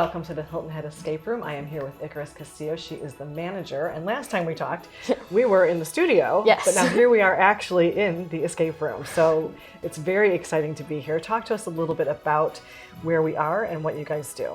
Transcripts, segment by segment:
welcome to the Hilton Head Escape Room. I am here with Icarus Castillo. She is the manager, and last time we talked, we were in the studio, yes. But now here we are actually in the escape room. So it's very exciting to be here. Talk to us a little bit about where we are and what you guys do.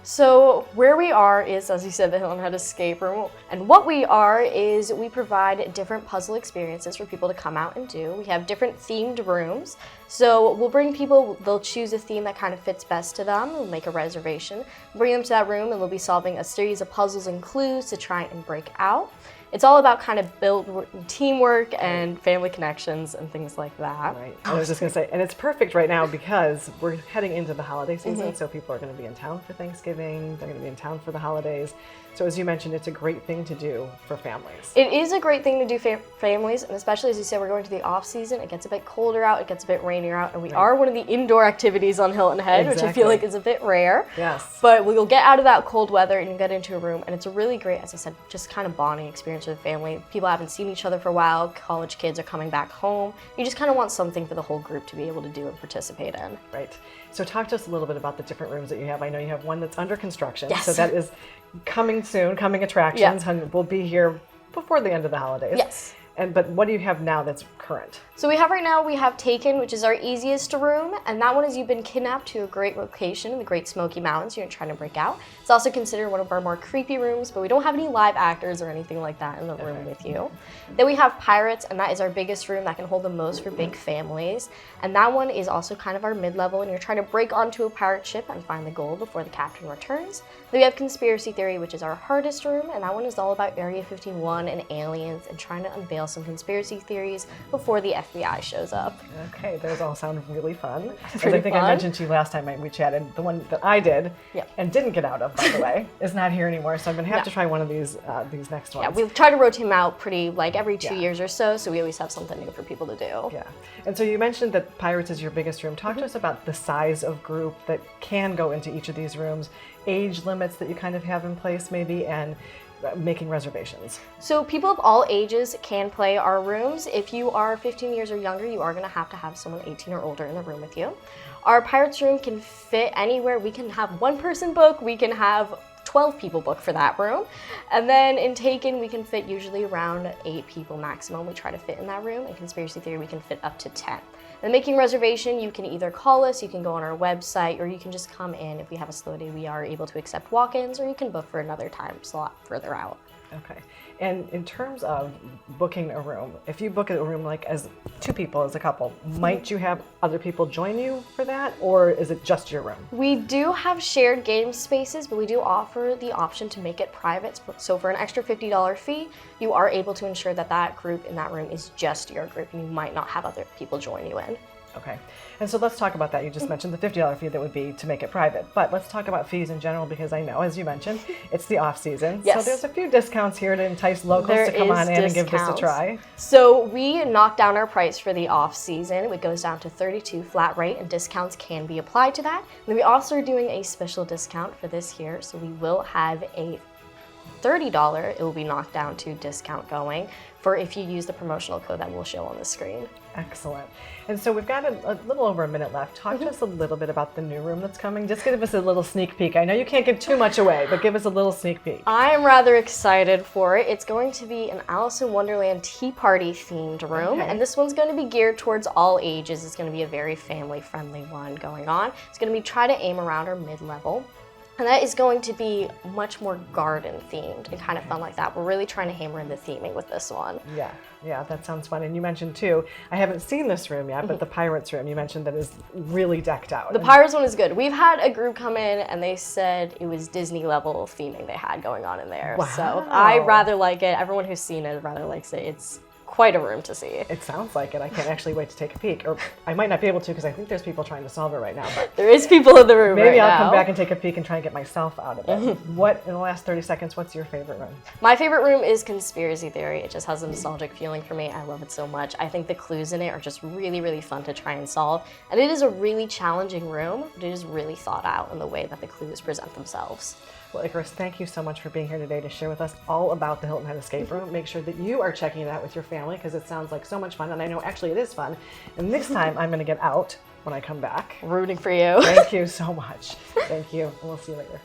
So where we are is, as you said, the Hilton Head Escape Room, and what we are is we provide different puzzle experiences for people to come out and do. We have different themed rooms, so we'll bring people, they'll choose a theme that kind of fits best to them, we'll make a reservation, bring them to that room, and they'll be solving a series of puzzles and clues to try and break out. It's all about kind of build teamwork and family connections and things like that. Right. I was just going to say, and it's perfect right now because we're heading into the holiday season, so people are going to be in town for Thanksgiving, they're going to be in town for the holidays. So as you mentioned, it's a great thing to do for families. It is a great thing to do families, and especially as you said, we're going to the off season. It gets a bit colder out, it gets a bit rainier out, and we are one of the indoor activities on Hilton Head, which I feel like is a bit rare. Yes. But we'll get out of that cold weather and you get into a room, and it's a really great, as I said, just kind of bonding experience with the family. People haven't seen each other for a while, college kids are coming back home. You just kind of want something for the whole group to be able to do and participate in. Right. So talk to us a little bit about the different rooms that you have. I know you have one that's under construction. Yes. So that is coming soon, coming attractions, and we'll be here before the end of the holidays. Yes. But what do you have now that's current? So we have Taken, which is our easiest room, and that one is you've been kidnapped to a great location in the Great Smoky Mountains. You're trying to break out. It's also considered one of our more creepy rooms, but we don't have any live actors or anything like that in the room with you. Then we have Pirates, and that is our biggest room that can hold the most for big families. And that one is also kind of our mid-level, and you're trying to break onto a pirate ship and find the gold before the captain returns. Then we have Conspiracy Theory, which is our hardest room, and that one is all about Area 51 and aliens and trying to unveil some conspiracy theories before the FBI shows up. Okay, those all sound really fun. As Pretty I think fun. I mentioned to you last time we chatted, the one that I did and didn't get out of, by the way, is not here anymore. So I'm going to have to try one of these next ones. Yeah, we try to rotate them out pretty like every 2 years or so we always have something new for people to do. Yeah, and so you mentioned that Pirates is your biggest room. Talk to us about the size of group that can go into each of these rooms, age limits that you kind of have in place maybe, and making reservations. So people of all ages can play our rooms. If you are 15 years or younger, you are going to have someone 18 or older in the room with you. Our Pirates room can fit anywhere. We can have one person book, we can have 12 people book for that room. And then in Taken, we can fit usually around 8 people maximum. We try to fit in that room. In Conspiracy Theory, we can fit up to 10. And making reservation, you can either call us, you can go on our website, or you can just come in. If we have a slow day, we are able to accept walk-ins, or you can book for another time slot further out. Okay. And in terms of booking a room, if you book a room like as 2 people, as a couple, might you have other people join you for that, or is it just your room? We do have shared game spaces, but we do offer the option to make it private. So for an extra $50 fee, you are able to ensure that that group in that room is just your group, and you might not have other people join you in. Okay, and so let's talk about that. You just mentioned the $50 fee that would be to make it private, but let's talk about fees in general because I know, as you mentioned, it's the off season. Yes. So there's a few discounts here to entice locals to come on in and give this a try. So we knock down our price for the off season. It goes down to $32 flat rate, and discounts can be applied to that. And then we also are doing a special discount for this here, so we will have a $30, it will be knocked down to discount going for if you use the promotional code that will show on the screen. Excellent. And so we've got a little over a minute left. Talk to us a little bit about the new room that's coming. Just give us a little sneak peek. I know you can't give too much away, but give us a little sneak peek. I am rather excited for it. It's going to be an Alice in Wonderland tea party themed room, and this one's going to be geared towards all ages. It's going to be a very family friendly one going on. It's going to be try to aim around our mid-level. And that is going to be much more garden themed and kind of fun like that. We're really trying to hammer in the theming with this one. Yeah, that sounds fun. And you mentioned too, I haven't seen this room yet, but the Pirates room you mentioned that is really decked out. The Pirates one is good. We've had a group come in and they said it was Disney level theming they had going on in there. Wow. So I rather like it. Everyone who's seen it rather likes it. It's quite a room to see. It sounds like it. I can't actually wait to take a peek. Or I might not be able to because I think there's people trying to solve it right now. But there is people in the room maybe right I'll now. come back and take a peek and try and get myself out of it. What, in the last 30 seconds, what's your favorite room? My favorite room is Conspiracy Theory. It just has a nostalgic feeling for me. I love it so much. I think the clues in it are just really, really fun to try and solve. And it is a really challenging room, but it is really thought out in the way that the clues present themselves. Well, Icarus, thank you so much for being here today to share with us all about the Hilton Head Escape Room. Make sure that you are checking it out with your family because it sounds like so much fun, and I know actually it is fun. And this time I'm going to get out when I come back. Rooting for you. Thank you so much. Thank you, and we'll see you later.